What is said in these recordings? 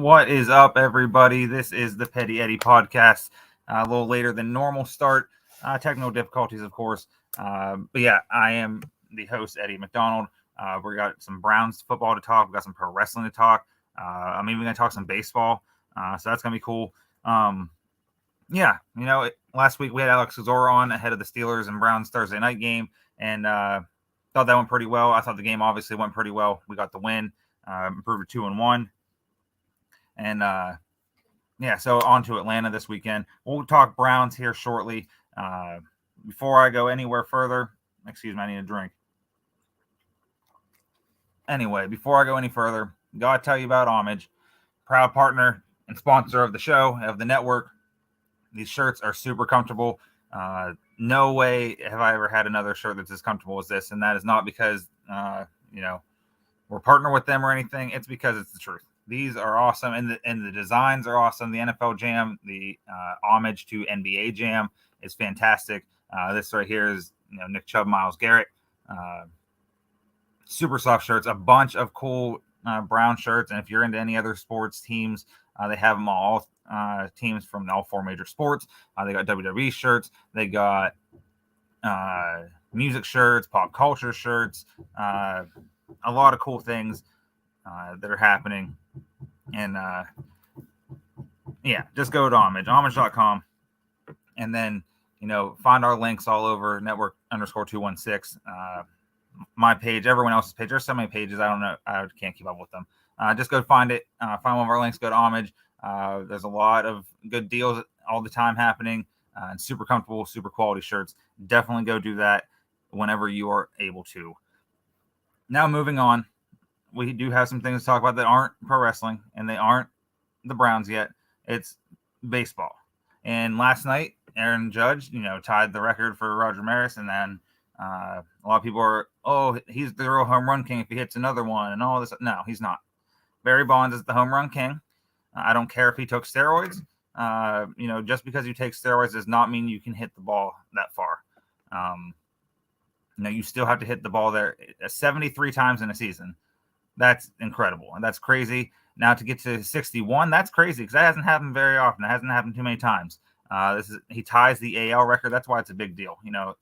What is up, everybody? This is the Petty Eddie podcast. A little later than normal start. Technical difficulties, of course. But yeah, I am the host, Eddie McDonald. We got some Browns football to talk. We got some pro wrestling to talk. I'm even going to talk some baseball. So that's going to be cool. Last week we had Alex Kozora on ahead of the Steelers and Browns Thursday night game. And thought that went pretty well. I thought the game obviously went pretty well. We got the win, improved to 2-1. And so on to Atlanta this weekend. We'll talk Browns here shortly. Before I go anywhere further, excuse me, I need a drink. Anyway, before I go any further, gotta tell you about Homage, proud partner and sponsor of the show, of the network. These shirts are super comfortable. No way have I ever had another shirt that's as comfortable as this, and that is not because we're partner with them or anything. It's because it's the truth. These are awesome, and the designs are awesome. The NFL Jam, the homage to NBA Jam is fantastic. This right here is Nick Chubb, Myles Garrett. Super soft shirts, a bunch of cool brown shirts, and if you're into any other sports teams, they have them all. Teams from all four major sports. They got WWE shirts. They got music shirts, pop culture shirts. A lot of cool things that are happening. And just go to homage.com, and then find our links all over network_216. My page, everyone else's page. There's so many pages, I don't know, I can't keep up with them. Just go find it, find one of our links, go to Homage. There's a lot of good deals all the time happening, and super comfortable, super quality shirts. Definitely go do that whenever you are able to. Now moving on, we do have some things to talk about that aren't pro wrestling, and they aren't the Browns yet. It's baseball. And last night, Aaron Judge, tied the record for Roger Maris, and then a lot of people are, he's the real home run king if he hits another one and all this. No, he's not. Barry Bonds is the home run king. I don't care if he took steroids. Just because you take steroids does not mean you can hit the ball that far. You still have to hit the ball there 73 times in a season. That's incredible, and that's crazy. Now to get to 61, that's crazy because that hasn't happened very often. It hasn't happened too many times. He ties the AL record. That's why it's a big deal.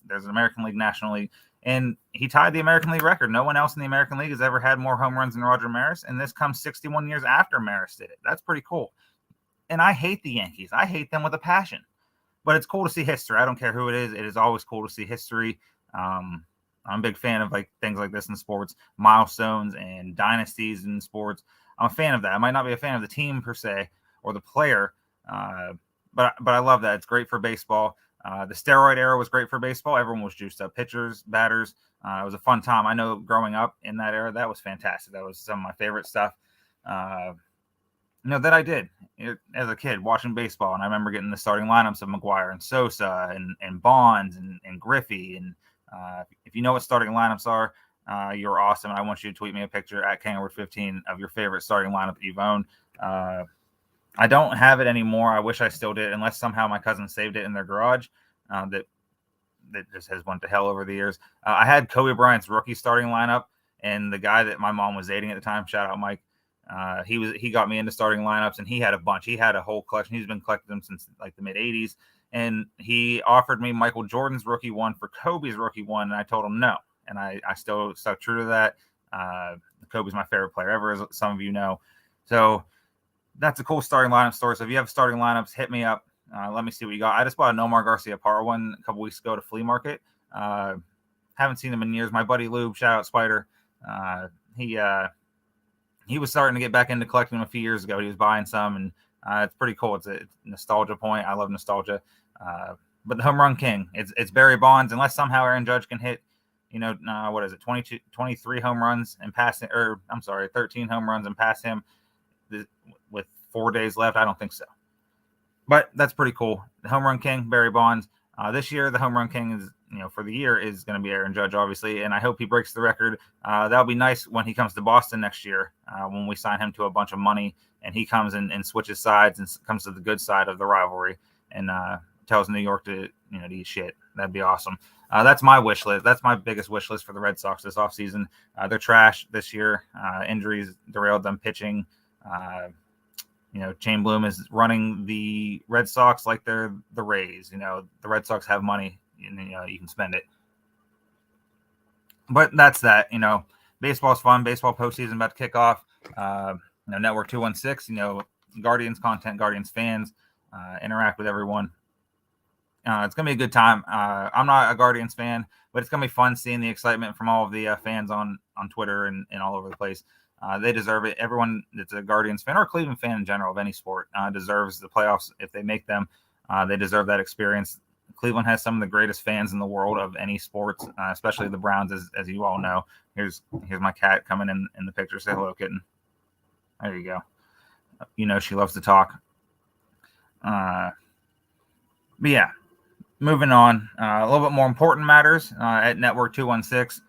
There's an American League, National League, and he tied the American League record. No one else in the American League has ever had more home runs than Roger Maris, and this comes 61 years after Maris did it. That's pretty cool. And I hate the Yankees. I hate them with a passion, but it's cool to see history. I don't care who it is. It is always cool to see history. I'm a big fan of things like this in sports, milestones and dynasties in sports. I'm a fan of that. I might not be a fan of the team per se or the player, but I love that. It's great for baseball. The steroid era was great for baseball. Everyone was juiced up, pitchers, batters. It was a fun time. I know growing up in that era, that was fantastic. That was some of my favorite stuff. That I did as a kid watching baseball, and I remember getting the starting lineups of McGuire and Sosa and Bonds and Griffey. And if you know what starting lineups are, you're awesome. And I want you to tweet me a picture at Kangaroo15 of your favorite starting lineup that you've owned. I don't have it anymore. I wish I still did, unless somehow my cousin saved it in their garage. That just has went to hell over the years. I had Kobe Bryant's rookie starting lineup, and the guy that my mom was dating at the time, shout out Mike, he got me into starting lineups, and he had a bunch. He had a whole collection. He's been collecting them since the mid 80s, and he offered me Michael Jordan's rookie one for Kobe's rookie one, and I told him no, and I still stuck true to that. Kobe's my favorite player ever, as some of you know. So that's a cool starting lineup story. So if you have starting lineups, hit me up. Let me see what you got. I just bought a Nomar Garcia Parra one a couple weeks ago to flea market. Haven't seen him in years. My buddy Lube, shout out Spider. He was starting to get back into collecting them a few years ago. He was buying some, and it's pretty cool. It's a nostalgia point. I love nostalgia. But the home run king, it's Barry Bonds. Unless somehow Aaron Judge can hit, 23 home runs and pass it, 13 home runs and pass him with 4 days left. I don't think so. But that's pretty cool. The home run king, Barry Bonds. This year, the home run king is, for the year is going to be Aaron Judge, obviously, and I hope he breaks the record. That'll be nice when he comes to Boston next year, when we sign him to a bunch of money, and he comes and switches sides and comes to the good side of the rivalry and tells New York to eat shit. That'd be awesome. That's my wish list. That's my biggest wish list for the Red Sox this offseason. They're trash this year. Injuries derailed them pitching. Shane Bloom is running the Red Sox like they're the Rays. The Red Sox have money, and you can spend it. But that's that. Baseball's fun. Baseball postseason about to kick off. Network 216. Guardians content, Guardians fans, interact with everyone. It's gonna be a good time. I'm not a Guardians fan, but it's gonna be fun seeing the excitement from all of the fans on Twitter and all over the place. They deserve it. Everyone that's a Guardians fan or a Cleveland fan in general of any sport deserves the playoffs if they make them. They deserve that experience. Cleveland has some of the greatest fans in the world of any sports, especially the Browns, as you all know. Here's my cat coming in the picture. Say hello, kitten. There you go. She loves to talk. But yeah, moving on. A little bit more important matters at Network 216.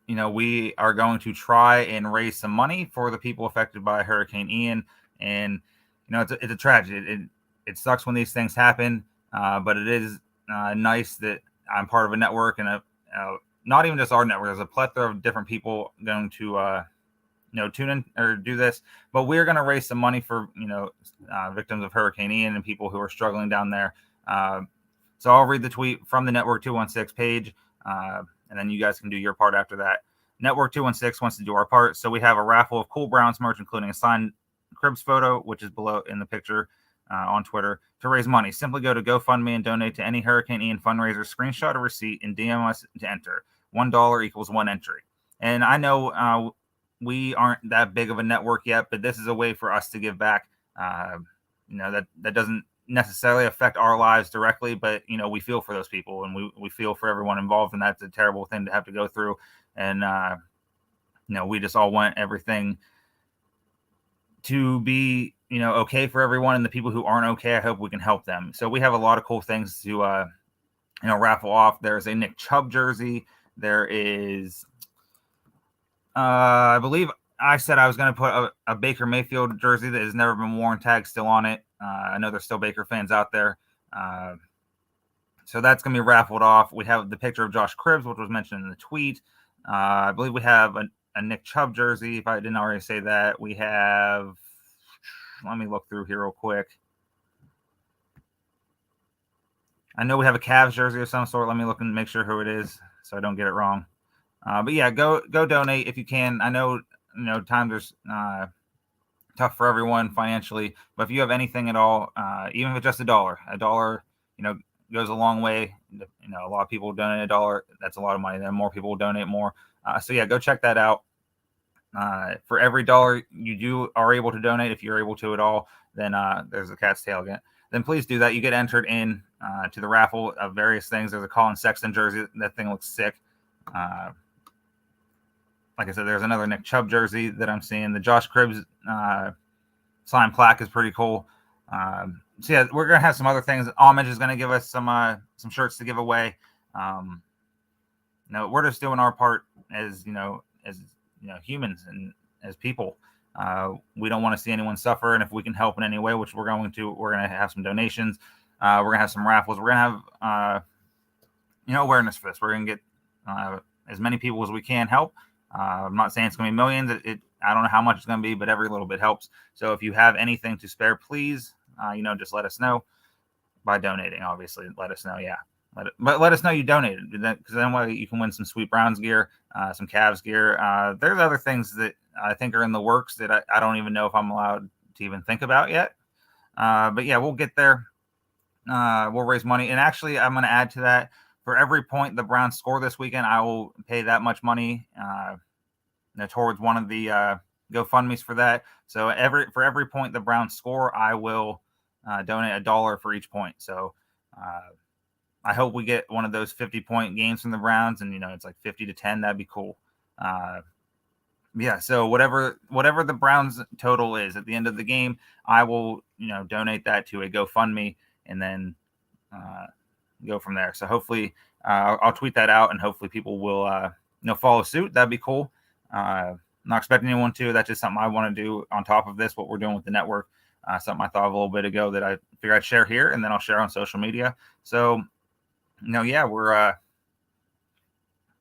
We are going to try and raise some money for the people affected by Hurricane Ian. And, it's a tragedy. It sucks when these things happen, but it is nice that I'm part of a network and not even just our network. There's a plethora of different people going to, tune in or do this. But we're going to raise some money for, victims of Hurricane Ian and people who are struggling down there. So I'll read the tweet from the Network 216 page, and then you guys can do your part after that. Network 216 wants to do our part. So we have a raffle of cool Browns merch, including a signed Cribs photo, which is below in the picture. On Twitter to raise money. Simply go to GoFundMe and donate to any Hurricane Ian fundraiser, screenshot a receipt, and DM us to enter. $1 equals one entry. And I know we aren't that big of a network yet, but this is a way for us to give back. That doesn't necessarily affect our lives directly, but we feel for those people and we feel for everyone involved, and that's a terrible thing to have to go through. And we just all want everything to be okay for everyone, and the people who aren't okay, I hope we can help them. So we have a lot of cool things to raffle off. There's a Nick Chubb jersey. There is I believe I said I was going to put a Baker Mayfield jersey that has never been worn, tag still on it. I know there's still Baker fans out there. So that's going to be raffled off. We have the picture of Josh Cribbs, which was mentioned in the tweet. I believe we have a Nick Chubb jersey, if I didn't already say that. We have, let me look through here real quick. I know we have a Cavs jersey of some sort. Let me look and make sure who it is so I don't get it wrong. But yeah, go donate if you can. I know, times are tough for everyone financially, but if you have anything at all, even if it's just $1, goes a long way. A lot of people donate $1. That's a lot of money. Then more people will donate more. So yeah, go check that out. For every $1 you are able to donate, if you're able to at all, then there's a cat's tail again. Then please do that. You get entered in to the raffle of various things. There's a Colin Sexton jersey. That thing looks sick. Like I said, there's another Nick Chubb jersey that I'm seeing. The Josh Cribbs signed plaque is pretty cool. So yeah, we're gonna have some other things. Homage is gonna give us some shirts to give away. We're just doing our part as humans and as people. We don't want to see anyone suffer, and if we can help in any way, which we're going to have some donations. We're gonna have some raffles. We're gonna have awareness for this. We're gonna get as many people as we can help. I'm not saying it's gonna be millions. I don't know how much it's gonna be, but every little bit helps. So if you have anything to spare, please, just let us know by donating. Obviously, let us know. Yeah. Let us know you donated, because then you can win some sweet Browns gear, some Cavs gear. There's other things that I think are in the works that I don't even know if I'm allowed to even think about yet. But yeah, we'll get there. We'll raise money. And actually, I'm going to add to that. For every point the Browns score this weekend, I will pay that much money towards one of the GoFundMes for that. So for every point the Browns score, I will donate $1 for each point. So I hope we get one of those 50-point games from the Browns, and it's like 50-10. That'd be cool. Yeah. So whatever the Browns total is at the end of the game, I will donate that to a GoFundMe, and then go from there. So hopefully I'll tweet that out, and hopefully people will follow suit. That'd be cool. Not expecting anyone to. That's just something I want to do on top of this. What we're doing with the network. Something I thought of a little bit ago that I figured I'd share here, and then I'll share on social media. So. Yeah, we're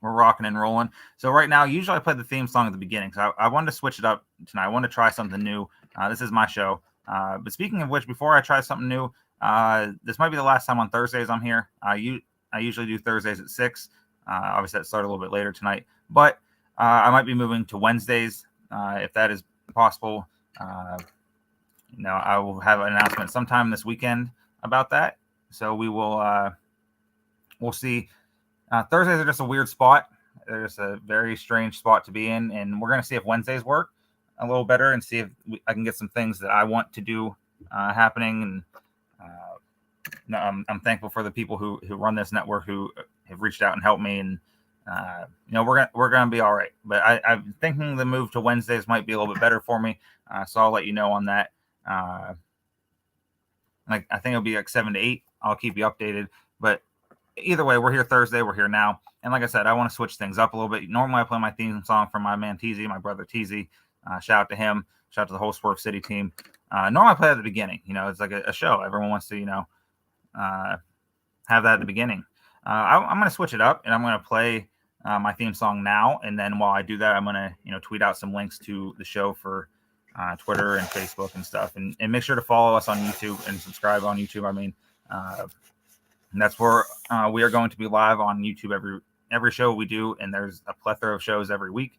We're rocking and rolling. So right now, usually I play the theme song at the beginning. So I wanted to switch it up tonight. I wanted to try something new. This is my show. But speaking of which, before I try something new, this might be the last time on Thursdays I'm here. I usually do Thursdays at 6. Obviously, that started a little bit later tonight. But I might be moving to Wednesdays if that is possible. I will have an announcement sometime this weekend about that. So we will we'll see. Thursdays are just a weird spot. They're just a very strange spot to be in, and we're going to see if Wednesdays work a little better and see if I can get some things that I want to do happening. And I'm thankful for the people who run this network who have reached out and helped me. And we're gonna be all right. But I'm thinking the move to Wednesdays might be a little bit better for me. So I'll let you know on that. I think it'll be like 7 to 8. I'll keep you updated. But either way, we're here Thursday. We're here now. And like I said, I want to switch things up a little bit. Normally, I play my theme song from my man TZ, my brother TZ. Shout out to him. Shout out to the whole Swerve City team. Normally, I play at the beginning. It's like a show. Everyone wants to, have that at the beginning. I'm going to switch it up, and I'm going to play my theme song now. And then while I do that, I'm going to, tweet out some links to the show for Twitter and Facebook and stuff. And make sure to follow us on YouTube and subscribe on YouTube. And that's where we are going to be live on YouTube every show we do, and there's a plethora of shows every week.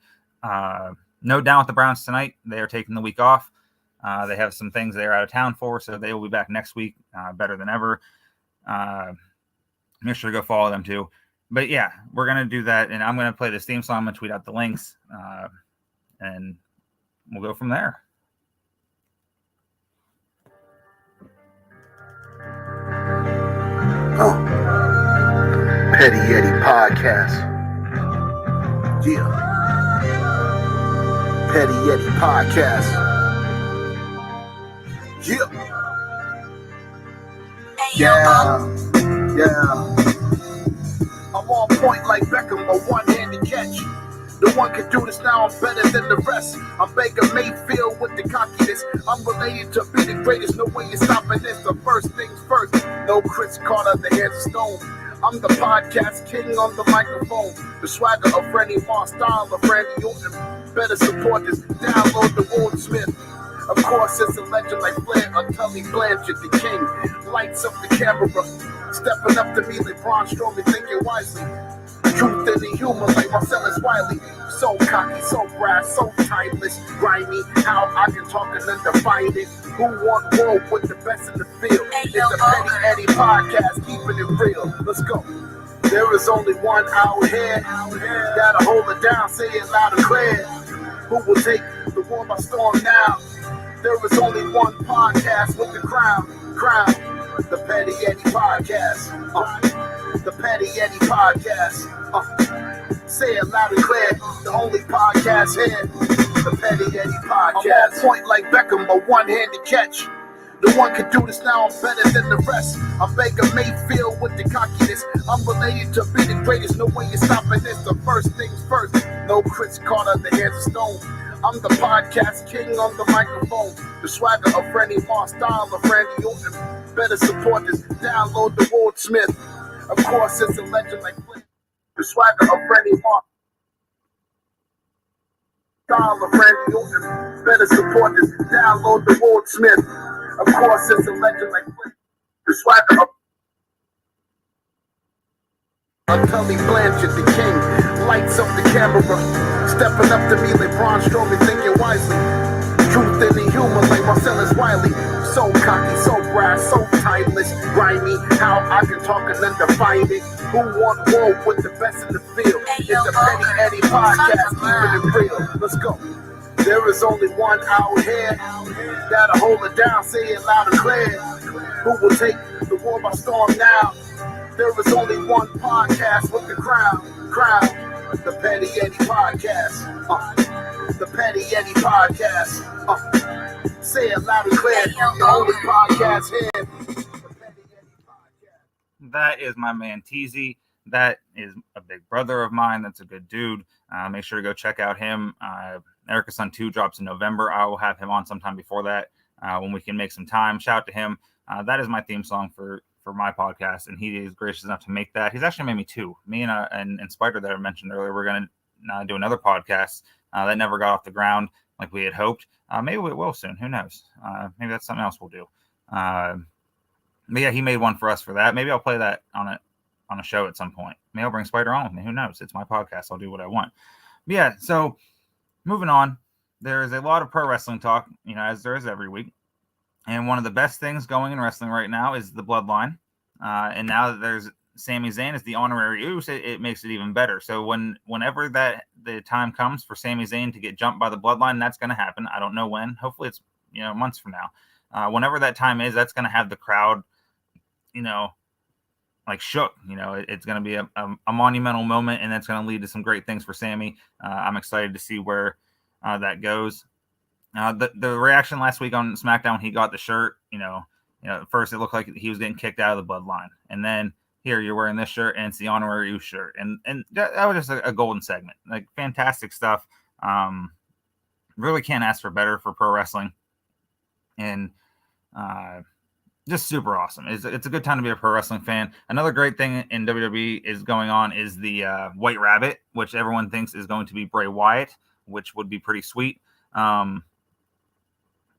No Down with the Browns tonight. They are taking the week off. They have some things they're out of town for, so they will be back next week better than ever. Make sure to go follow them too. But yeah, we're going to do that, and I'm going to play this theme song. I'm going to tweet out the links, and we'll go from there. Petty Eddie Podcast. Yeah. Petty Eddie Podcast. Yeah. I'm on point like Beckham, a one-handed catch. No one can do this now, I'm better than the rest. I'm Baker Mayfield with the cockiness. I'm related to be the greatest, no way you're stopping this. The first things first, no Chris Carter, the hands of stone. I'm the podcast king on the microphone. The swagger of Freddie Moss, style of Randy Orton. Better support this, download the Ward Smith. Of course, it's a legend like Flair or Tully Blanchard, the king. Lights up the camera, stepping up to me like Braun Strowman, thinking wisely. Truth in the humor like Marcellus Wiley. So cocky, so brass, so timeless. Grimy, how I can talk and then define it. Who want war with the best in the field? It's the Petty Eddie Podcast, keeping it real. Let's go. There is only one out here that'll hold it down, say it loud and clear. Who will take the world by storm now? There is only one podcast with the crown. The Petty Eddie Podcast. The Petty Eddie Podcast. Say it loud and clear. The only podcast here. The Petty Eddie Podcast. I'm on point like Beckham, a one-handed catch. No one can do this now, I'm better than the rest. I'm Baker Mayfield with the cockiness. I'm related to be the greatest, no way you're stopping this. The first things first, no Chris Carter, the hands of stone. I'm the podcast king on the microphone. The swagger of Freddie Moss, style of Randy Orton. Better support this, download the Ward Smith. Of course, it's a legend like Flint. The swagger of Freddie Moss, style of Randy Orton. Better support this, download the Ward Smith. Of course, it's a legend like Flint. The swagger of Tully Blanchard, the king. Lights up the camera, stepping up to me like Braun Strowman, thinking wisely. Truth in the humor like Marcellus Wiley. So cocky, so brass, so timeless. Grimy, how I can talk and then define it. Who want war with the best in the field? It's the Petty Eddie Podcast, keeping it real. Let's go. There is only one out here that'll hold it down, say it loud and clear. Who will take the world by storm now? There is only one podcast with the crown. The Petty Eddie Podcast. The Petty Eddie Podcast. Say it loud and clear. The only podcast here. The Petty Eddie Podcast. That is my man TZ. That is a big brother of mine. That's a good dude. Make sure to go check out him. Erica's Son 2 drops in November. I will have him on sometime before that when we can make some time. Shout out to him. That is my theme song for for my podcast, and he is gracious enough to make that. He's actually made me 2. Me and Spider that I mentioned earlier, we're going to do another podcast that never got off the ground like we had hoped. Maybe we will soon. Who knows? Maybe that's something else we'll do. But yeah, he made one for us for that. Maybe I'll play that on a show at some point. Maybe I'll bring Spider on with me. Who knows? It's my podcast. I'll do what I want. But yeah, so moving on, there is a lot of pro wrestling talk, as there is every week. And one of the best things going in wrestling right now is the bloodline. And now that there's Sami Zayn as the honorary Uso, it makes it even better. So whenever the time comes for Sami Zayn to get jumped by the bloodline, that's going to happen. I don't know when. Hopefully it's months from now. Whenever that time is, that's going to have the crowd, like shook. It's going to be a monumental moment, and that's going to lead to some great things for Sami. I'm excited to see where that goes. The reaction last week on SmackDown, he got the shirt. At first it looked like he was getting kicked out of the bloodline, and then here you're wearing this shirt, and it's the honorary Uso shirt, and that was just a golden segment. Like, fantastic stuff. Really can't ask for better for pro wrestling, and just super awesome. It's a good time to be a pro wrestling fan. Another great thing in WWE is going on is the White Rabbit, which everyone thinks is going to be Bray Wyatt, which would be pretty sweet.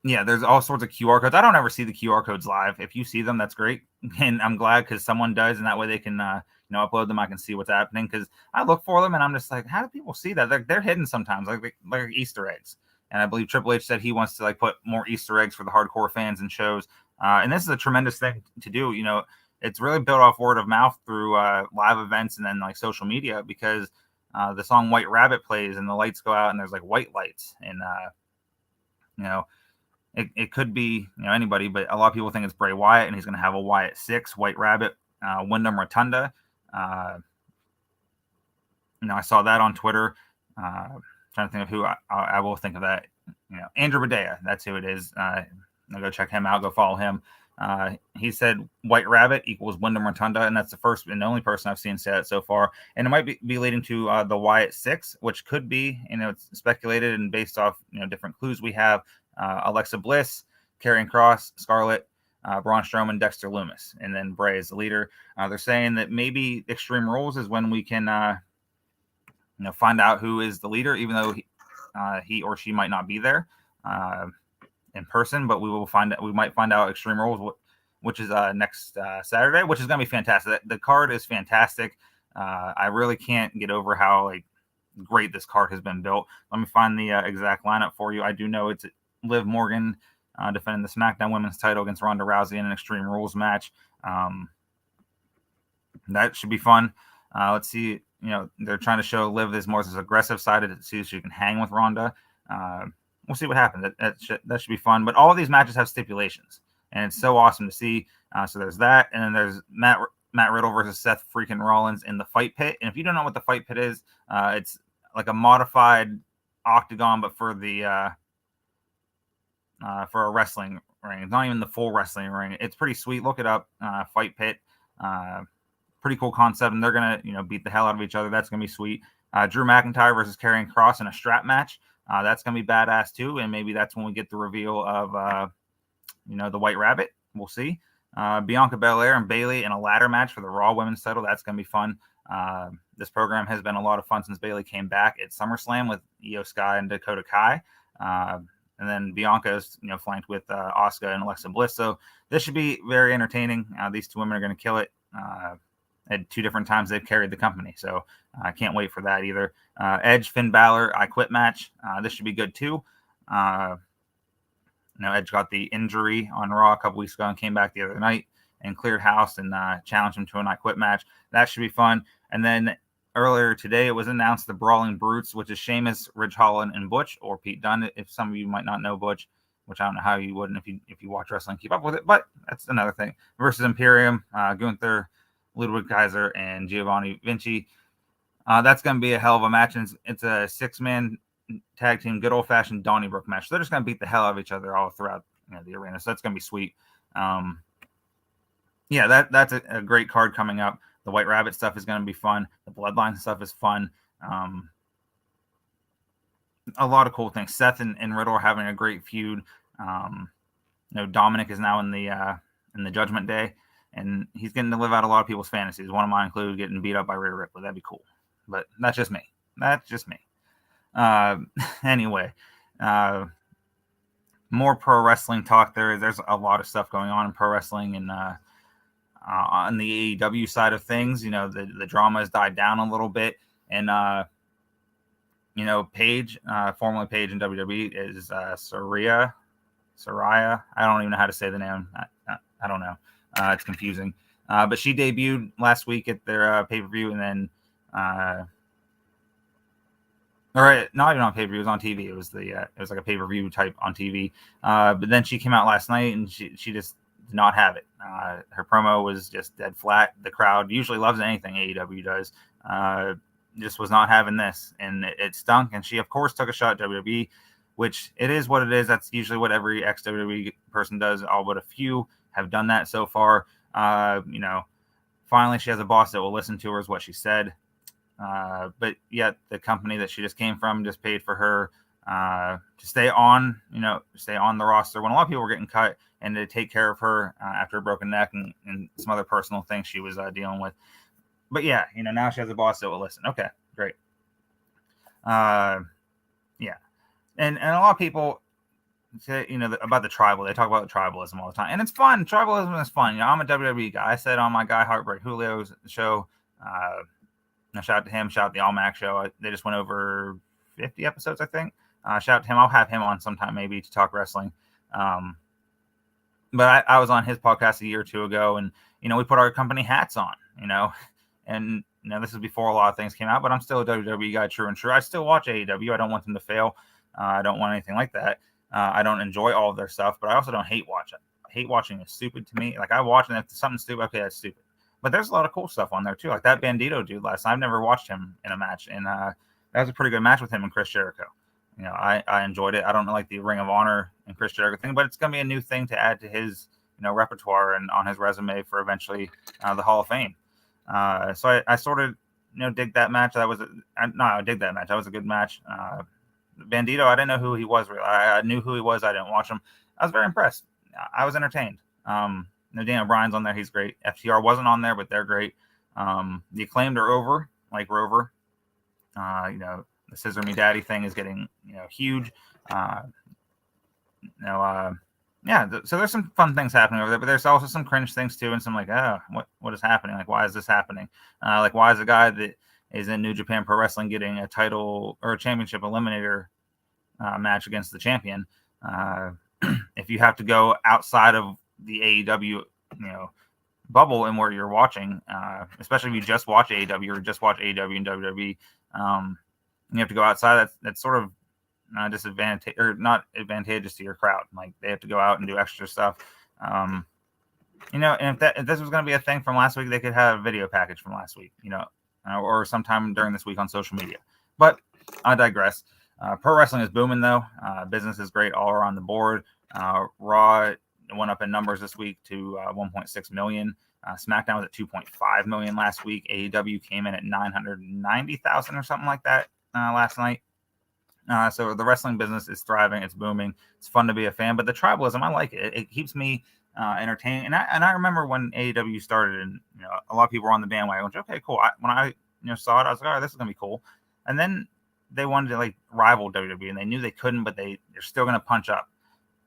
Yeah, there's all sorts of QR codes. I don't ever see the QR codes live. If you see them, that's great. And I'm glad because someone does, and that way they can upload them. I can see what's happening because I look for them and I'm just like, how do people see that? They're hidden sometimes, like Easter eggs. And I believe Triple H said he wants to put more Easter eggs for the hardcore fans and shows. And this is a tremendous thing to do. It's really built off word of mouth through live events and then social media, because the song White Rabbit plays and the lights go out and there's white lights, and it could be anybody, but a lot of people think it's Bray Wyatt, and he's going to have a Wyatt 6 White Rabbit, Wyndham Rotunda. I saw that on Twitter. Trying to think of who I will think of that. Andrew Badea, that's who it is. I'll go check him out. Go follow him. He said White Rabbit equals Wyndham Rotunda, and that's the first and only person I've seen say that so far. And it might be leading to the Wyatt 6, which could be, it's speculated and based off different clues we have. Alexa Bliss, Karrion Kross, Scarlett, Braun Strowman, Dexter Lumis, and then Bray is the leader. They're saying that maybe Extreme Rules is when we can find out who is the leader, even though he or she might not be there in person, but we might find out Extreme Rules, which is next Saturday, which is going to be fantastic. The card is fantastic. I really can't get over how great this card has been built. Let me find the exact lineup for you. I do know it's Liv Morgan defending the SmackDown Women's title against Ronda Rousey in an Extreme Rules match. That should be fun. Let's see. They're trying to show Liv as more as aggressive side to see if she can hang with Ronda. We'll see what happens. That should be fun. But all of these matches have stipulations, and it's so awesome to see. So there's that, and then there's Matt Riddle versus Seth freaking Rollins in the Fight Pit. And if you don't know what the Fight Pit is, it's like a modified octagon, but for the for a wrestling ring. It's not even the full wrestling ring. It's pretty sweet. Look it up. Fight Pit. Pretty cool concept, and they're gonna beat the hell out of each other. That's gonna be sweet. Drew McIntyre versus Karrion Kross in a strap match. That's gonna be badass too, and maybe that's when we get the reveal of the White Rabbit. We'll see. Bianca Belair and Bayley in a ladder match for the Raw Women's title. That's gonna be fun. This program has been a lot of fun since Bayley came back at SummerSlam with Io Sky and Dakota Kai. And then Bianca is, flanked with Asuka and Alexa Bliss. So this should be very entertaining. These two women are going to kill it. At 2 different times they've carried the company. So I can't wait for that either. Edge, Finn Balor, I Quit match. This should be good too. Edge got the injury on Raw a couple weeks ago and came back the other night and cleared house and challenged him to an I Quit match. That should be fun. And then earlier today, it was announced the Brawling Brutes, which is Sheamus, Ridge Holland, and Butch, or Pete Dunne. If some of you might not know Butch, which I don't know how you wouldn't if you watch wrestling, keep up with it, but that's another thing. Versus Imperium, Gunther, Ludwig Kaiser, and Giovanni Vinci. That's going to be a hell of a match, and it's a 6-man tag team, good old-fashioned Donnybrook match. So they're just going to beat the hell out of each other all throughout the arena. So that's going to be sweet. That's a great card coming up. The White Rabbit stuff is going to be fun. The Bloodline stuff is fun. A lot of cool things. Seth and Riddle are having a great feud. Dominic is now in the Judgment Day. and he's getting to live out a lot of people's fantasies. One of mine included getting beat up by Rhea Ripley. That'd be cool, but that's just me. Anyway, more pro wrestling talk. There's a lot of stuff going on in pro wrestling, and on the AEW side of things, the drama has died down a little bit, and Paige, formerly Paige in WWE, is Saraya. I don't even know how to say the name. I don't know. It's confusing. But she debuted last week at their pay-per-view, and then or not even on pay-per-view, it was on TV. It was like a pay-per-view type on TV. But then she came out last night, and she just did not have it. Her promo was just dead flat. The crowd usually loves anything AEW does. Just was not having this, and it stunk. And she, of course, took a shot at WWE, which it is what it is. That's usually what every ex-WWE person does. All but a few have done that so far. Finally, she has a boss that will listen to her, is what she said. But yet the company that she just came from just paid for her to stay on the roster when a lot of people were getting cut, and to take care of her after a broken neck and some other personal things she was dealing with. But yeah, now she has a boss that will listen. Okay, great. Yeah. And a lot of people say, about the tribal. They talk about tribalism all the time, and it's fun. Tribalism is fun. I'm a WWE guy. I said on my guy Heartbreak Julio's show, shout out to him. Shout out the Almanac show. They just went over 50 episodes, I think. Shout out to him. I'll have him on sometime maybe to talk wrestling. But I was on his podcast a year or two ago, and we put our company hats on. And this is before a lot of things came out, but I'm still a WWE guy, true and true. I still watch AEW. I don't want them to fail. I don't want anything like that. I don't enjoy all of their stuff, but I also don't hate watching. Hate watching is stupid to me. Like, I watch, and if something's stupid, okay, that's stupid. But there's a lot of cool stuff on there too. Like that Bandito dude last night. I've never watched him in a match, and that was a pretty good match with him and Chris Jericho. I enjoyed it. I don't like the Ring of Honor and Chris Jericho thing, but it's gonna be a new thing to add to his repertoire and on his resume for eventually the Hall of Fame. So I sort of dig that match. I dig that match. That was a good match. Bandito, I didn't know who he was. I knew who he was. I didn't watch him. I was very impressed. I was entertained. Daniel Bryan's on there. He's great. FTR wasn't on there, but they're great. The Acclaimed are over, like Rover. The Scissor Me Daddy thing is getting huge. So there's some fun things happening over there, but there's also some cringe things too, and some like, what is happening? Like, why is this happening? Like, why is a guy that is in New Japan Pro Wrestling getting a title or a championship eliminator match against the champion? If you have to go outside of the AEW, bubble and where you're watching, especially if you just watch AEW or just watch AEW and WWE, you have to go outside. That's sort of disadvantage or not advantageous to your crowd. Like, they have to go out and do extra stuff. And if this was going to be a thing from last week, they could have a video package from last week, or sometime during this week on social media. But I digress. Pro wrestling is booming though. Business is great all around the board. Raw went up in numbers this week to 1.6 million. SmackDown was at 2.5 million last week. AEW came in at 990,000 or something like that last night. So the wrestling business is thriving. It's booming. It's fun to be a fan. But the tribalism, I like it. It keeps me entertained. And I remember when AEW started, and a lot of people were on the bandwagon. Which, okay, cool. When I saw it, I was like, all right, this is gonna be cool. And then they wanted to rival WWE, and they knew they couldn't, but they're still gonna punch up.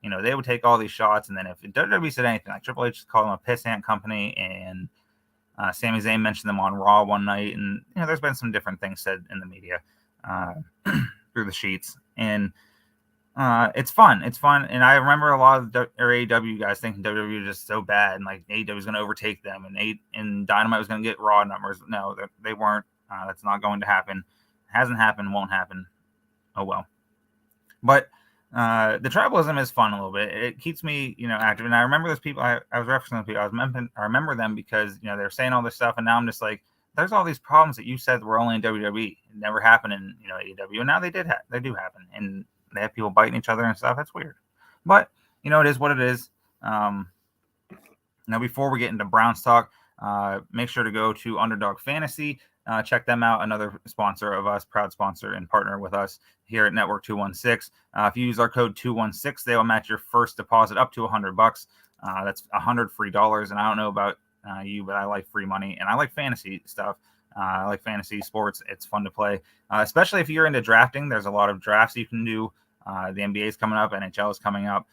They would take all these shots, and then if WWE said anything, like Triple H called them a pissant company, and Sami Zayn mentioned them on Raw one night, and there's been some different things said in the media through the sheets, and it's fun. It's fun, and I remember a lot of AEW guys thinking WWE was just so bad, and like AEW was going to overtake them, and Dynamite was going to get Raw numbers. No, they weren't. That's not going to happen. Hasn't happened. Won't happen. Oh well. But the tribalism is fun a little bit. It keeps me, active. And I remember those people. I was referencing those people. I remember them because they're saying all this stuff, and now I'm just like, there's all these problems that you said were only in WWE. It never happened in AEW, and now they do happen, and they have people biting each other and stuff. That's weird, but it is what it is. Now, before we get into Browns talk, make sure to go to Underdog Fantasy. Check them out. Another sponsor of us, proud sponsor and partner with us here at Network 216. If you use our code 216, they will match your first deposit up to $100. That's $100 free. And I don't know about you, but I like free money and I like fantasy stuff. I like fantasy sports. It's fun to play, especially if you're into drafting. There's a lot of drafts you can do. The NBA is coming up, NHL is coming up.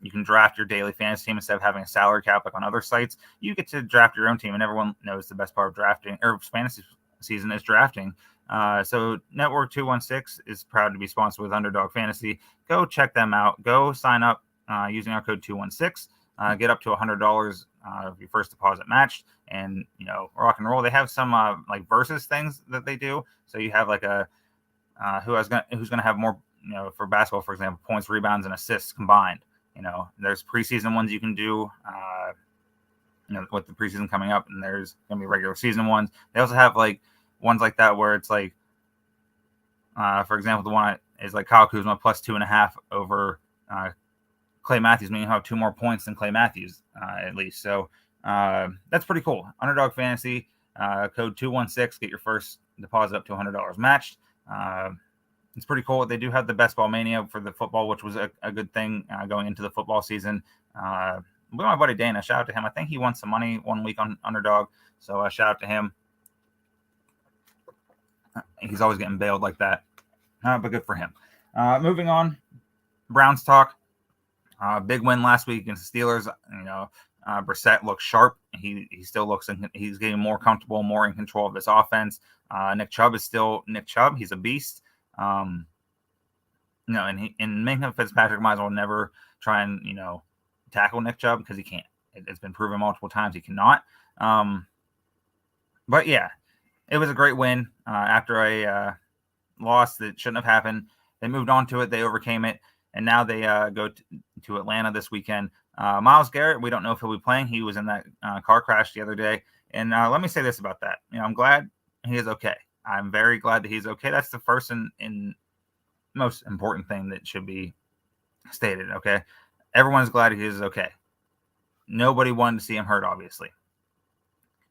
You can draft your daily fantasy team instead of having a salary cap like on other sites. You get to draft your own team, and everyone knows the best part of drafting or fantasy season is drafting. So Network 216 is proud to be sponsored with Underdog Fantasy. Go check them out. Go sign up using our code 216. Get up to $100 of your first deposit matched, and rock and roll. They have some like versus things that they do. So you have like a who's gonna have more, for basketball, for example, points, rebounds, and assists combined. There's preseason ones you can do. With the preseason coming up, and there's gonna be regular season ones. They also have like ones like that where it's like, for example, the one is like Kyle Kuzma plus 2.5 over Clay Matthews, meaning he'll have 2 more points than Clay Matthews at least. So that's pretty cool. Underdog Fantasy, code 216, get your first deposit up to $100 matched. It's pretty cool. They do have the Best Ball Mania for the football, which was a good thing going into the football season. With my buddy Dana, shout out to him. I think he won some money 1 week on Underdog, so shout out to him. He's always getting bailed like that, but good for him. Moving on, Browns talk. Big win last week against the Steelers. Brissett looks sharp. He still looks. He's getting more comfortable, more in control of this offense. Nick Chubb is still Nick Chubb. He's a beast. And Minkah Fitzpatrick might as well never try and tackle Nick Chubb because he can't. It's been proven multiple times he cannot. But yeah, it was a great win after a loss that shouldn't have happened. They moved on to it. They overcame it. And now they go to Atlanta this weekend. Myles Garrett, we don't know if he'll be playing. He was in that car crash the other day. And let me say this about that. I'm glad he is okay. I'm very glad that he's okay. That's the first and most important thing that should be stated, okay? Everyone's glad he is okay. Nobody wanted to see him hurt, obviously.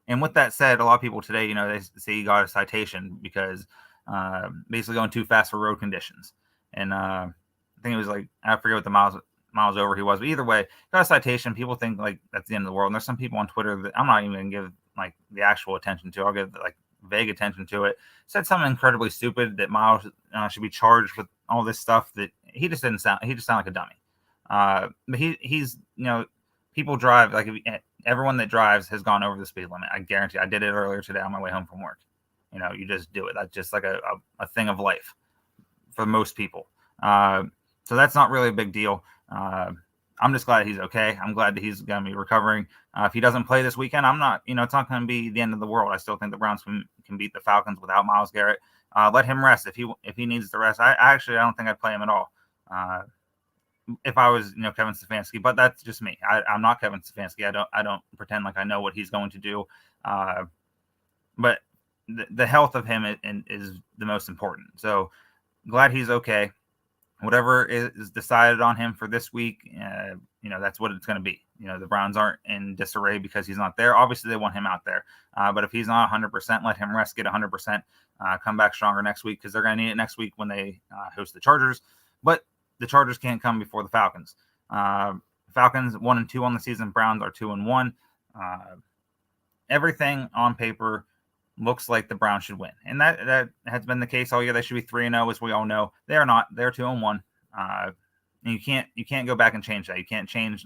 And with that said, a lot of people today, they say he got a citation because basically going too fast for road conditions. And I think it was like, I forget what the miles over he was, but either way, got a citation. People think like that's the end of the world. And there's some people on Twitter that I'm not even going to give like the actual attention to. I'll give like vague attention to it. Said something incredibly stupid that Miles should be charged with all this stuff that he just sounded like a dummy. But he's people drive like everyone that drives has gone over the speed limit. I guarantee. I did it earlier today on my way home from work. You just do it. That's just like a thing of life for most people. So that's not really a big deal. I'm just glad he's okay. I'm glad that he's going to be recovering. If he doesn't play this weekend, I'm not, it's not going to be the end of the world. I still think the Browns can beat the Falcons without Myles Garrett. Let him rest if he needs to rest. I don't think I'd play him at all. If I was, Kevin Stefanski, but that's just me. I'm not Kevin Stefanski. I don't pretend like I know what he's going to do. But the health of him is the most important. So glad he's okay. Whatever is decided on him for this week, that's what it's going to be. The Browns aren't in disarray because he's not there. Obviously, they want him out there. But if he's not 100%, let him rest, get 100%, come back stronger next week because they're going to need it next week when they host the Chargers. But the Chargers can't come before the Falcons. Falcons 1-2 on the season. Browns are 2-1. Everything on paper looks like the Browns should win. And that has been the case all year. They should be 3-0, as we all know. They are not. They're 2-1. And you can't go back and change that. You can't change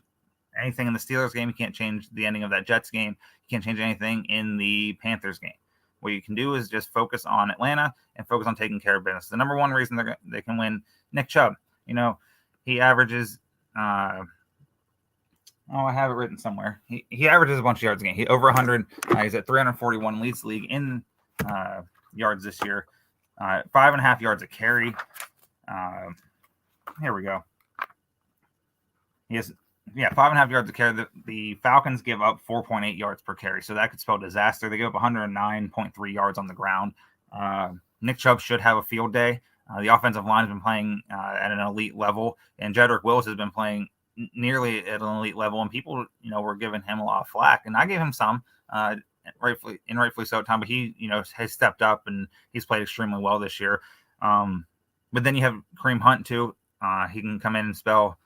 anything in the Steelers game. You can't change the ending of that Jets game. You can't change anything in the Panthers game. What you can do is just focus on Atlanta and focus on taking care of business. The number one reason they can win, Nick Chubb. He averages I have it written somewhere. He averages a bunch of yards a game. He over 100. He's at 341, leads the league in yards this year. 5.5 yards a carry. Here we go. He has 5.5 yards a carry. The Falcons give up 4.8 yards per carry, so that could spell disaster. They give up 109.3 yards on the ground. Nick Chubb should have a field day. The offensive line has been playing at an elite level, and Jedrick Wills has been playing nearly at an elite level, and people, were giving him a lot of flack, and I gave him some, rightfully so at time, but he, has stepped up and he's played extremely well this year. But then you have Kareem Hunt too. He can come in and spell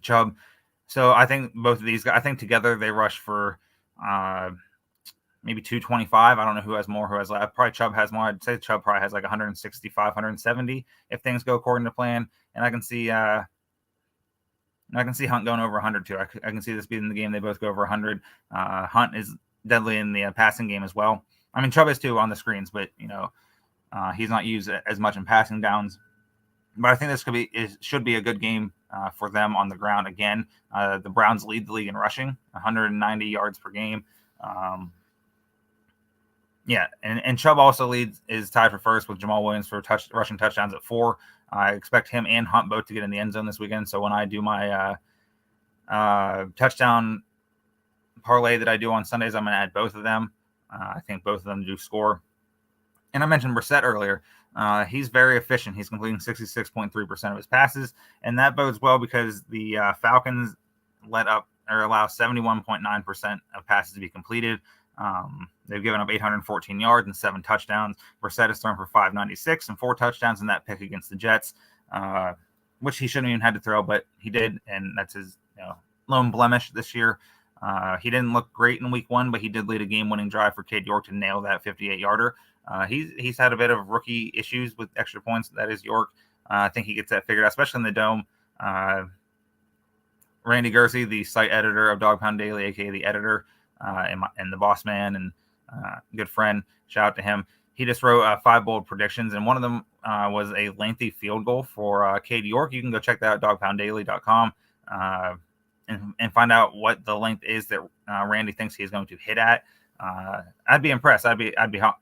Chubb. So I think both of these guys, I think together they rush for maybe 225. I don't know who has more, who has less. Probably Chubb has more. I'd say Chubb probably has like 165, 170 if things go according to plan. And I can see Hunt going over 100 too. I can see this being the game. They both go over 100. Hunt is deadly in the passing game as well. I mean, Chubb is too on the screens, but he's not used as much in passing downs. But I think this should be a good game for them on the ground again. The Browns lead the league in rushing, 190 yards per game. And Chubb also is tied for first with Jamal Williams for rushing touchdowns at 4. I expect him and Hunt both to get in the end zone this weekend. So when I do my touchdown parlay that I do on Sundays, I'm going to add both of them. I think both of them do score. And I mentioned Brissett earlier. He's very efficient. He's completing 66.3% of his passes, and that bodes well because the Falcons allow 71.9% of passes to be completed. They've given up 814 yards and 7 touchdowns. Brissett has thrown for 596 and 4 touchdowns in that pick against the Jets, which he shouldn't even had to throw, but he did, and that's his lone blemish this year. He didn't look great in week 1, but he did lead a game-winning drive for Cade York to nail that 58-yarder. He's had a bit of rookie issues with extra points. That is York. I think he gets that figured out, especially in the dome. Randy Gersey, the site editor of Dog Pound Daily, aka the editor, and the boss man and good friend, shout out to him. He just wrote 5 bold predictions, and one of them was a lengthy field goal for Cade York. You can go check that out, dogpounddaily.com, and find out what the length is that Randy thinks he's going to hit at. I'd be impressed. I'd be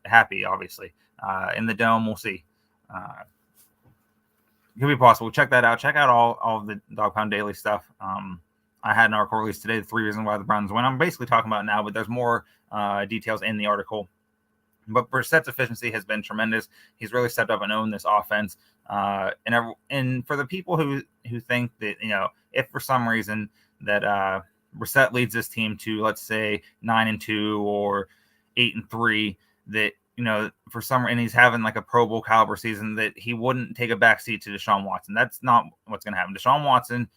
happy, obviously. In the dome, we'll see. It could be possible. Check that out. Check out all of the Dog Pound Daily stuff. I had an article released today, the 3 reasons why the Browns win. I'm basically talking about it now, but there's more details in the article. But Brissett's efficiency has been tremendous. He's really stepped up and owned this offense. And for the people who think that, if for some reason that Brissett leads this team to, let's say, 9-2 or 8-3, that for some, and he's having like a Pro Bowl caliber season, that he wouldn't take a backseat to Deshaun Watson. That's not what's going to happen. Deshaun Watson,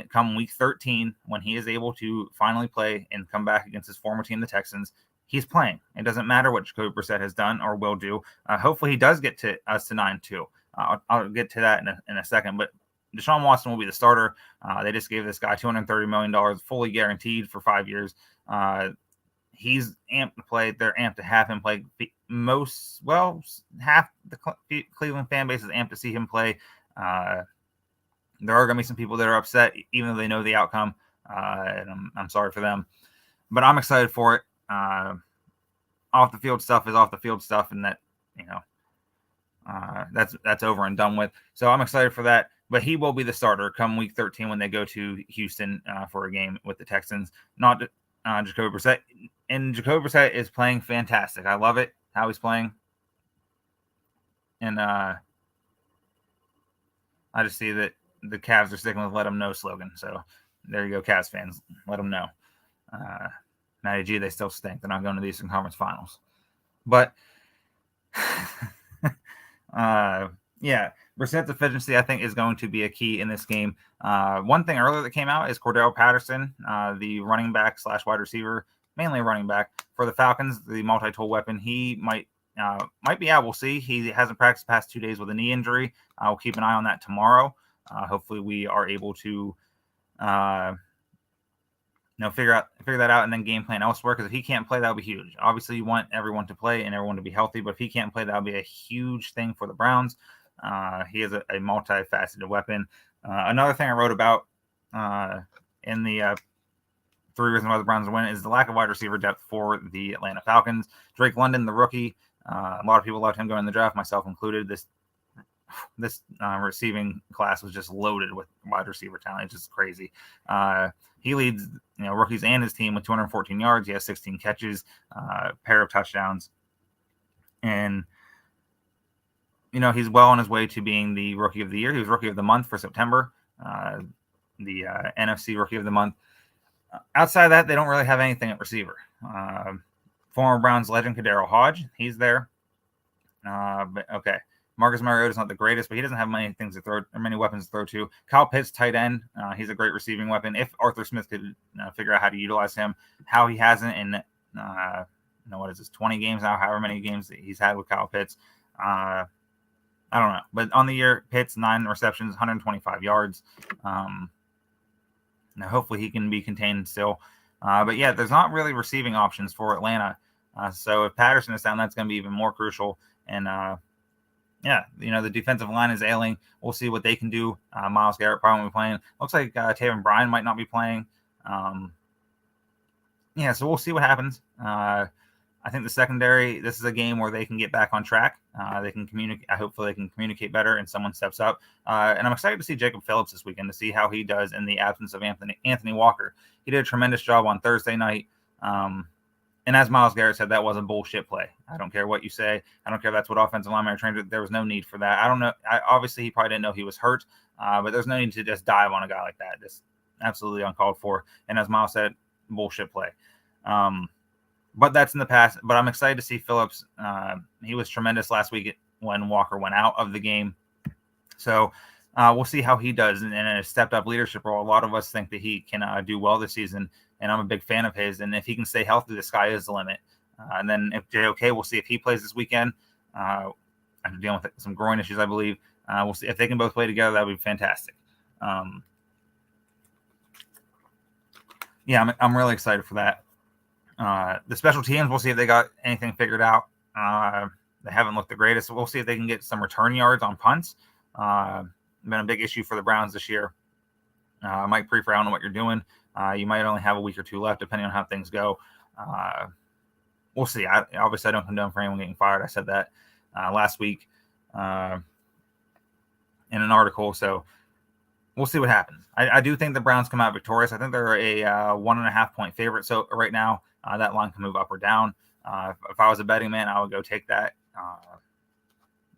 come week 13, when he is able to finally play and come back against his former team, the Texans, he's playing. It doesn't matter what Jacoby Brissett has done or will do. Hopefully, he does get to us to 9-2. I'll get to that in a second, but Deshaun Watson will be the starter. They just gave this guy $230 million fully guaranteed for 5 years. He's amped to play. They're amped to have him play. Half the Cleveland fan base is amped to see him play. There are going to be some people that are upset, even though they know the outcome. And I'm sorry for them. But I'm excited for it. Off the field stuff is off the field stuff, and that, that's over and done with. So I'm excited for that. But he will be the starter come week 13 when they go to Houston for a game with the Texans, not Jacoby Brissett. And Jacoby Brissett is playing fantastic. I love it, how he's playing. And I just see that the Cavs are sticking with "Let them know" slogan. So there you go, Cavs fans. Let them know. Matty G, they still stink. They're not going to the Eastern Conference Finals. But, Brissett's efficiency, I think, is going to be a key in this game. One thing earlier that came out is Cordell Patterson, the running back / wide receiver, mainly running back for the Falcons, the multi-tool weapon. He might be out. We'll see. He hasn't practiced the past 2 days with a knee injury. I'll keep an eye on that tomorrow. Hopefully we are able to figure that out and then game plan elsewhere, because if he can't play, that would be huge. Obviously, you want everyone to play and everyone to be healthy, but if he can't play, that would be a huge thing for the Browns. He is a multifaceted weapon. Another thing I wrote about in the 3 reasons why the Browns win is the lack of wide receiver depth for the Atlanta Falcons. Drake London, the rookie, a lot of people loved him going in the draft, myself included. This receiving class was just loaded with wide receiver talent. It's just crazy. He leads rookies and his team with 214 yards. He has 16 catches, pair of touchdowns, and he's well on his way to being the rookie of the year. He was rookie of the month for September, the NFC rookie of the month. Outside of that, they don't really have anything at receiver. Former Browns legend Kadarius Hodge, he's there. But okay. Marcus Mariota's not the greatest, but he doesn't have many things to throw, or many weapons to throw to. Kyle Pitts, tight end, he's a great receiving weapon. If Arthur Smith could figure out how to utilize him, how he hasn't in what is this, 20 games now, however many games that he's had with Kyle Pitts. I don't know. But on the year, Pitts, 9 receptions, 125 yards. Now, hopefully he can be contained still. But yeah, there's not really receiving options for Atlanta. So if Patterson is down, that's going to be even more crucial. And the defensive line is ailing. We'll see what they can do. Myles Garrett probably won't be playing. Looks like Taven Bryan might not be playing. So we'll see what happens. I think the secondary, this is a game where they can get back on track. They can communicate. Hopefully they can communicate better and someone steps up. And I'm excited to see Jacob Phillips this weekend to see how he does in the absence of Anthony Walker. He did a tremendous job on Thursday night. And as Myles Garrett said, that was a bullshit play. I don't care what you say. I don't care if that's what offensive lineman are trained. There was no need for that. I don't know. Obviously, he probably didn't know he was hurt, but there's no need to just dive on a guy like that. Just absolutely uncalled for. And as Myles said, bullshit play. But that's in the past. But I'm excited to see Phillips. He was tremendous last week when Walker went out of the game. So we'll see how he does in a stepped-up leadership role. A lot of us think that he can do well this season, and I'm a big fan of his. And if he can stay healthy, the sky is the limit. And then if JOK, we'll see if he plays this weekend. After dealing with some groin issues, I believe. We'll see if they can both play together. That would be fantastic. I'm really excited for that. The special teams, we'll see if they got anything figured out. They haven't looked the greatest. We'll see if they can get some return yards on punts. Been a big issue for the Browns this year. Mike Prefer, I don't know what you're doing. You might only have a week or two left, depending on how things go. We'll see. Obviously, I don't condone for anyone getting fired. I said that last week in an article. So we'll see what happens. I do think the Browns come out victorious. I think they're a 1.5 point favorite. So right now, that line can move up or down. If I was a betting man, I would go take that.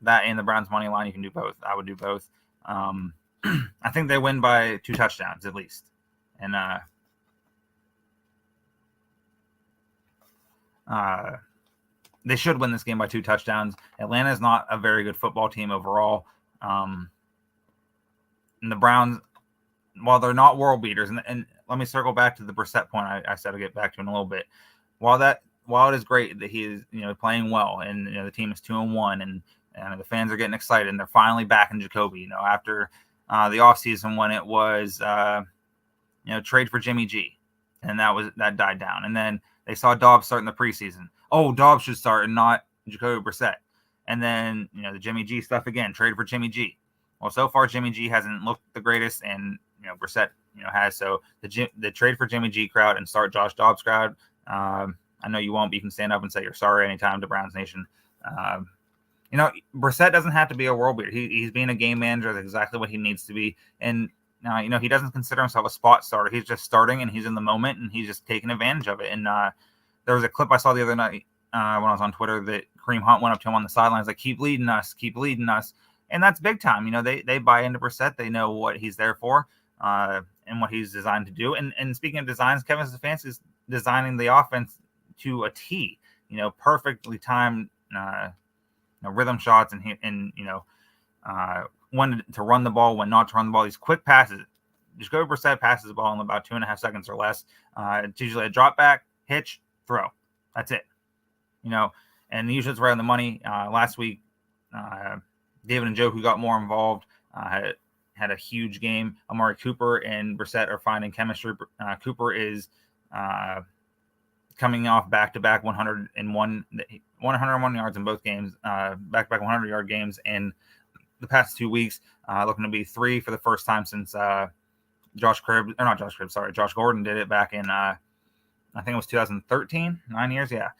That and the Browns money line, you can do both. I would do both. I think they win by 2 touchdowns at least. And they should win this game by 2 touchdowns. Atlanta is not a very good football team overall. And the Browns, while they're not world beaters, and let me circle back to the Brissett point I said I'll get back to in a little bit. While it is great that he is playing well, and the team is 2-1, and the fans are getting excited, and they're finally back in Jacoby. After the offseason when it was trade for Jimmy G, and that died down, and then they saw Dobbs start in the preseason. Oh, Dobbs should start and not Jacoby Brissett. And then the Jimmy G stuff again, trade for Jimmy G. Well, so far Jimmy G hasn't looked the greatest, and Brissett has. So the trade for Jimmy G crowd and start Josh Dobbs crowd. I know you won't, but you can stand up and say you're sorry anytime to Browns Nation. Brissett doesn't have to be a world beater. He's being a game manager. That's exactly what he needs to be. And he doesn't consider himself a spot starter. He's just starting, and he's in the moment, and he's just taking advantage of it. And there was a clip I saw the other night when I was on Twitter that Kareem Hunt went up to him on the sidelines like, keep leading us. And that's big time. They buy into Brissett. They know what he's there for and what he's designed to do. And speaking of designs, Kevin Stefanski is designing the offense to a T. Perfectly timed rhythm shots and when to run the ball, when not to run the ball. These quick passes. Jacoby Brissett passes the ball in about 2.5 seconds or less. It's usually a drop back, hitch, throw. That's it. And usually it's right on the money. Last week, David Njoku got more involved. Had a huge game. Amari Cooper and Brissett are finding chemistry. Cooper is coming off back-to-back 101 yards in both games, back-to-back 100-yard games in the past 2 weeks, looking to be 3 for the first time since Josh Gordon did it back in, I think it was 2013, 9 years, yeah.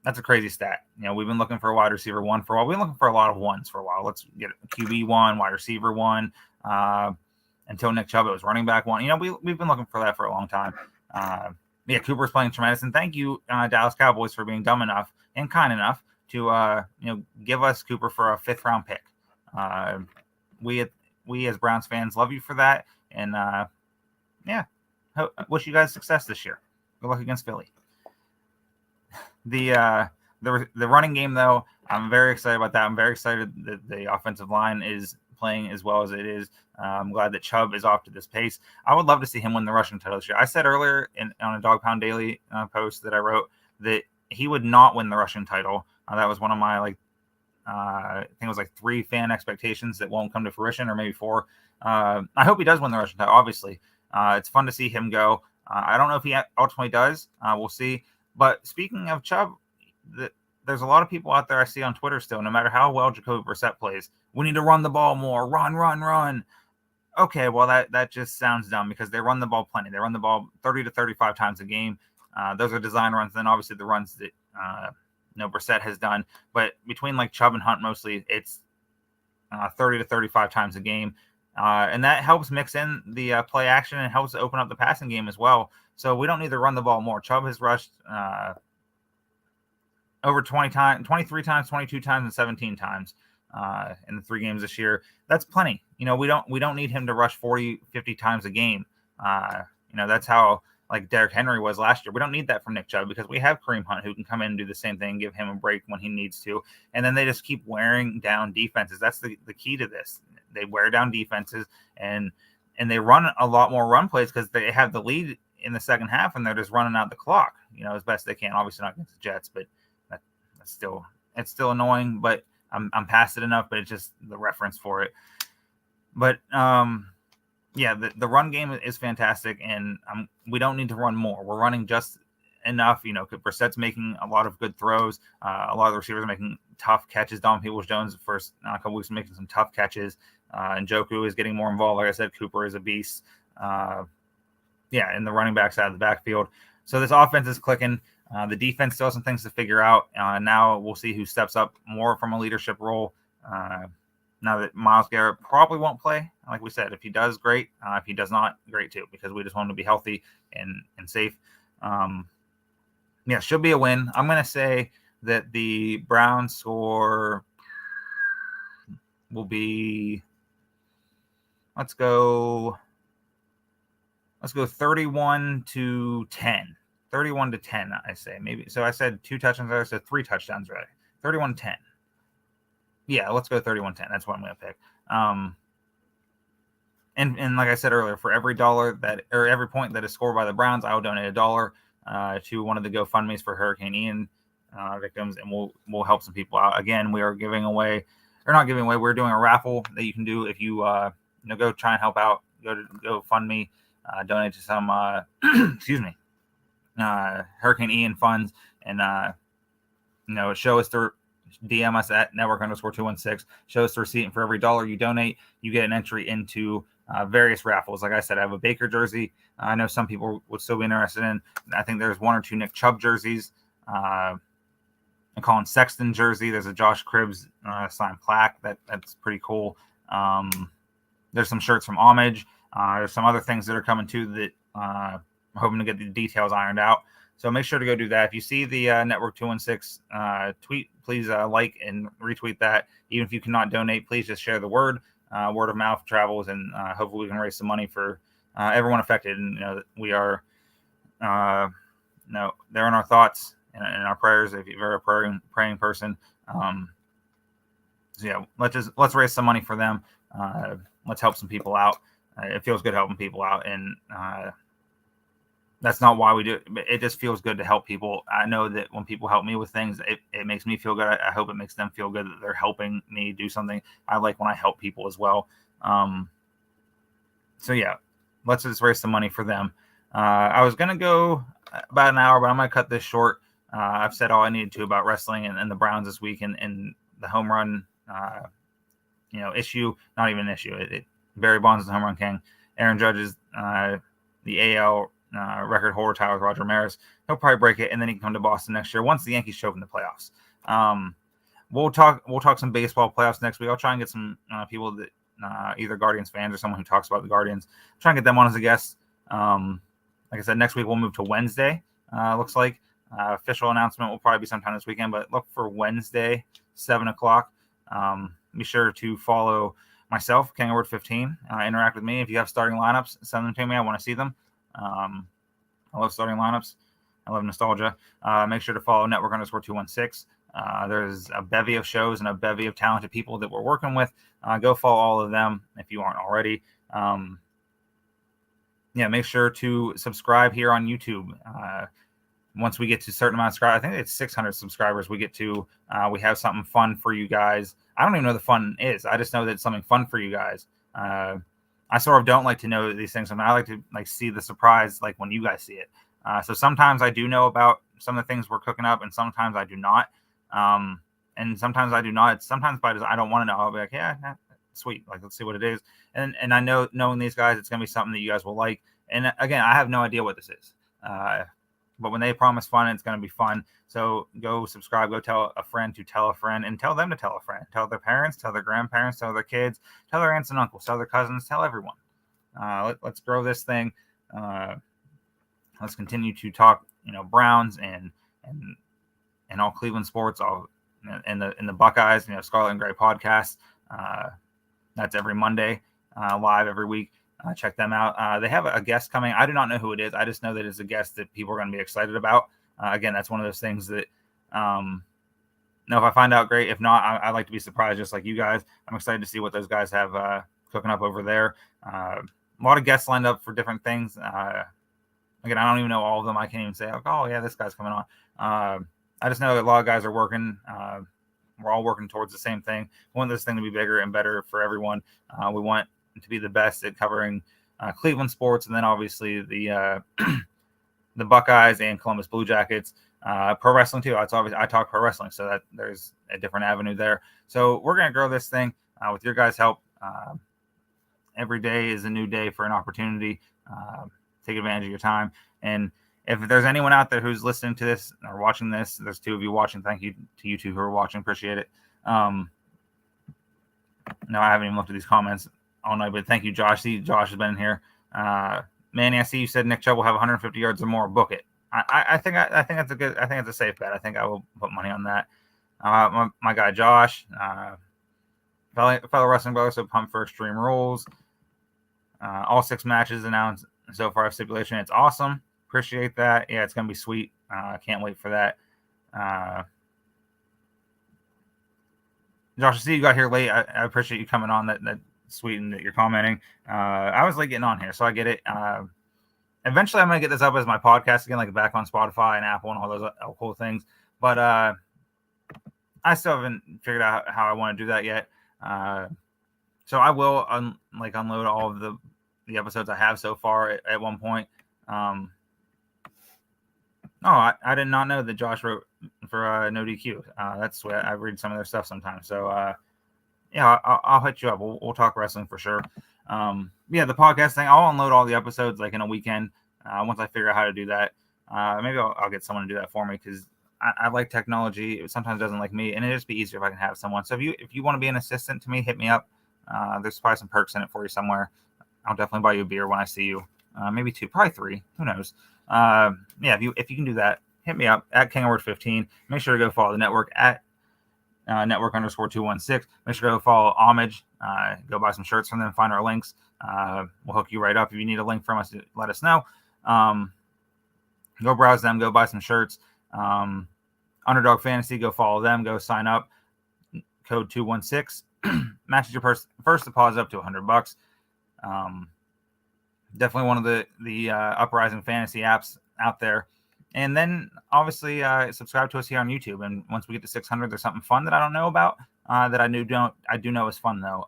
That's a crazy stat. We've been looking for a wide receiver 1 for a while. We've been looking for a lot of ones for a while. Let's get a QB 1, wide receiver 1, until Nick Chubb, it was running back 1. We've been looking for that for a long time. Cooper's playing tremendous, and thank you, Dallas Cowboys, for being dumb enough and kind enough to give us Cooper for a 5th round pick. We as Browns fans love you for that, and wish you guys success this year. Good luck against Philly. The running game, though, I'm very excited about that. I'm very excited that the offensive line is playing as well as it is. I'm glad that Chubb is off to this pace. I would love to see him win the rushing title this year. I said earlier on a Dog Pound Daily post that I wrote that he would not win the rushing title. That was one of my I think it was 3 fan expectations that won't come to fruition, or maybe 4. I hope he does win the rushing title. Obviously, it's fun to see him go. I don't know if he ultimately does. We'll see. But speaking of Chubb, there's a lot of people out there I see on Twitter still, no matter how well Jacoby Brissett plays, we need to run the ball more. Run. Okay, well, that just sounds dumb because they run the ball plenty. They run the ball 30 to 35 times a game. Those are design runs. Then obviously the runs that Brissett has done. But between Chubb and Hunt mostly, it's 30 to 35 times a game. And that helps mix in the play action and helps open up the passing game as well. So we don't need to run the ball more. Chubb has rushed over 20 times, 23 times, 22 times, and 17 times in the 3 games this year. That's plenty. We don't need him to rush 40, 50 times a game. That's how Derrick Henry was last year. We don't need that from Nick Chubb because we have Kareem Hunt who can come in and do the same thing, give him a break when he needs to. And then they just keep wearing down defenses. That's the key to this. They wear down defenses and they run a lot more run plays because they have the lead in the second half and they're just running out the clock, as best they can. Obviously not against the Jets, but that's still annoying, but I'm past it enough, but it's just the reference for it. But the run game is fantastic, and we don't need to run more. We're running just enough. Brissett's making a lot of good throws. A lot of the receivers are making tough catches. Don Peoples-Jones, the first couple weeks, making some tough catches. And Njoku is getting more involved. Like I said, Cooper is a beast. In the running back side of the backfield. So this offense is clicking. The defense still has some things to figure out. Now we'll see who steps up more from a leadership role. Now that Myles Garrett probably won't play, like we said, if he does, great. If he does not, great too, because we just want him to be healthy and safe. Should be a win. I'm going to say that the Browns score will be, let's go 31-10. 31-10, I say. Maybe. So I said 2 touchdowns. I said 3 touchdowns, right? 31-10. Yeah, let's go 31-10. That's what I'm going to pick. And like I said earlier, for every every point that is scored by the Browns, I will donate $1 to one of the GoFundMe's for Hurricane Ian victims, and we'll help some people out. Again, we are giving away, or not giving away, we're doing a raffle that you can do if you go try and help out. Go to GoFundMe, donate to some Hurricane Ian funds, and show us through. DM us at network_216. Show us the receipt, and for every $1 you donate, you get an entry into various raffles. Like I said, I have a Baker jersey. I know some people would still be interested in. I think there's 1 or 2 Nick Chubb jerseys. A Colin Sexton jersey. There's a Josh Cribbs signed plaque. That's pretty cool. There's some shirts from Homage. There's some other things that are coming too that I'm hoping to get the details ironed out. So make sure to go do that. If you see the Network 216 tweet, please like and retweet that. Even if you cannot donate, please just share the word. Word of mouth travels, and hopefully we can raise some money for everyone affected. And we are, they're in our thoughts and in our prayers. If you're a praying person, let's raise some money for them. Let's help some people out. It feels good helping people out, and that's not why we do it. It just feels good to help people. I know that when people help me with things, it makes me feel good. I hope it makes them feel good that they're helping me do something. I like when I help people as well. Let's just raise some money for them. I was going to go about an hour, but I'm going to cut this short. I've said all I needed to about wrestling and the Browns this week and the home run, issue. Not even an issue. Barry Bonds is the home run king. Aaron Judge is the AL record holder, title with Roger Maris. He'll probably break it, and then he can come to Boston next year once the Yankees show up in the playoffs. We'll talk some baseball playoffs next week. I'll try and get some people that either Guardians fans or someone who talks about the Guardians. Try and get them on as a guest. Like I said, next week we'll move to Wednesday. Looks like official announcement will probably be sometime this weekend, but look for Wednesday, 7:00. Be sure to follow myself, KingWord15. Interact with me. If you have starting lineups, send them to me. I want to see them. I love starting lineups. I love nostalgia. Make sure to follow Network_216. There's a bevy of shows and a bevy of talented people that we're working with. Go follow all of them if you aren't already. Make sure to subscribe here on YouTube. Once we get to a certain amount of subscribers, I think it's 600 subscribers we get to, we have something fun for you guys. I don't even know what the fun is. I just know that it's something fun for you guys. I sort of don't like to know these things. I like to see the surprise, like when you guys see it. So sometimes I do know about some of the things we're cooking up, and sometimes I do not. And sometimes I do not. Sometimes I don't want to know. I'll be like, yeah, sweet. Like, let's see what it is. And I know, knowing these guys, it's going to be something that you guys will like. And again, I have no idea what this is. But when they promise fun, it's going to be fun. So go subscribe, go tell a friend to tell a friend, and tell them to tell a friend. Tell their parents, tell their grandparents, tell their kids, tell their aunts and uncles, tell their cousins, tell everyone. Let's grow this thing. Let's continue to talk, Browns and all Cleveland sports, all in the Buckeyes, Scarlet and Gray podcast. That's every Monday, live every week. Check them out. They have a guest coming. I do not know who it is. I just know that it's a guest that people are going to be excited about. Again, that's one of those things that, if I find out, great. If not, I like to be surprised, just like you guys. I'm excited to see what those guys have cooking up over there. A lot of guests lined up for different things. Again, I don't even know all of them. I can't even say, oh yeah, this guy's coming on. I just know that a lot of guys are working. We're all working towards the same thing. We want this thing to be bigger and better for everyone. We want to be the best at covering Cleveland sports, and then obviously the the Buckeyes and Columbus Blue Jackets, pro wrestling too. It's obviously, I talk pro wrestling, so that there's a different avenue there. So we're going to grow this thing with your guys' help. Every day is a new day for an opportunity. Take advantage of your time. And if there's anyone out there who's listening to this or watching this, there's 2 of you watching. Thank you to you 2 who are watching. Appreciate it. No, I haven't even looked at these comments all night, but thank you, Josh. See, Josh has been in here. Manny, I see you said Nick Chubb will have 150 yards or more. Book it. I think that's a good. I think it's a safe bet. I think I will put money on that. My guy Josh, fellow wrestling brother, so pumped for Extreme Rules. All 6 matches announced so far of stipulation. It's awesome. Appreciate that. Yeah, it's gonna be sweet. Can't wait for that. Josh, I see you got here late. I appreciate you coming on. That sweet, and that you're commenting. I was late getting on here, so I get it. Eventually, I'm gonna get this up as my podcast again, like back on Spotify and Apple and all those cool things. But I still haven't figured out how I want to do that yet. So I will unload all of the episodes I have so far at one point. I did not know that Josh wrote for No DQ. That's what I read some of their stuff sometimes. So yeah, I'll hit you up. We'll talk wrestling for sure. Yeah, the podcast thing, I'll unload all the episodes like in a weekend. Once I figure out how to do that, maybe I'll get someone to do that for me, because I like technology. It sometimes doesn't like me, and it'd just be easier if I can have someone. So if you want to be an assistant to me, hit me up. There's probably some perks in it for you somewhere. I'll definitely buy you a beer when I see you. Maybe 2, probably 3. Who knows? Yeah, if you can do that, hit me up at KingWord15. Make sure to go follow the network at network_216. Make sure to go follow Homage. Go buy some shirts from them. Find our links. We'll hook you right up. If you need a link from us, let us know. Go browse them. Go buy some shirts. Underdog Fantasy. Go follow them. Go sign up. Code 216. Matches your first deposit up to $100. Definitely one of the uprising fantasy apps out there. And then obviously subscribe to us here on YouTube. And once we get to 600, there's something fun that I don't know about that I do know is fun though.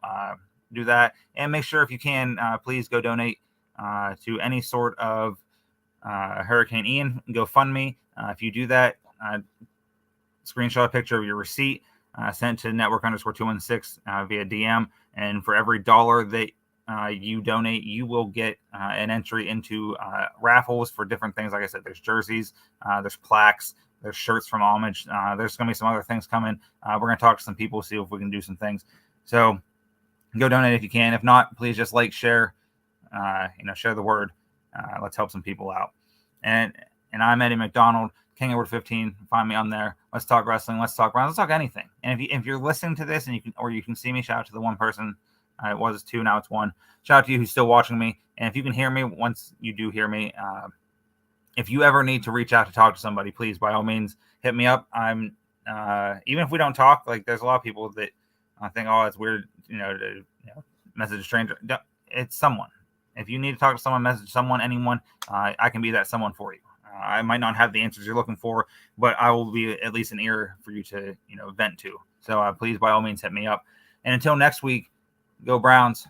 Do that, and make sure if you can, please go donate to any sort of Hurricane Ian GoFundMe. If you do that, screenshot a picture of your receipt, send to network_216 via DM, and for every $1 that you donate, you will get an entry into raffles for different things. Like I said, there's jerseys, there's plaques, there's shirts from Homage. There's going to be some other things coming. We're going to talk to some people, see if we can do some things. So go donate if you can. If not, please just share, share the word. Let's help some people out. And I'm Eddie McDonald, King Edward 15. Find me on there. Let's talk wrestling. Let's talk Browns. Let's talk anything. And if you're listening to this and you can see me, shout out to the one person. It was 2, now it's 1. Shout out to you who's still watching me. And if you can hear me, once you do hear me, if you ever need to reach out to talk to somebody, please, by all means, hit me up. I'm even if we don't talk, like there's a lot of people that I think, oh, it's weird, to message a stranger. It's someone. If you need to talk to someone, message someone, anyone, I can be that someone for you. I might not have the answers you're looking for, but I will be at least an ear for you to, vent to. So please, by all means, hit me up. And until next week, go Browns.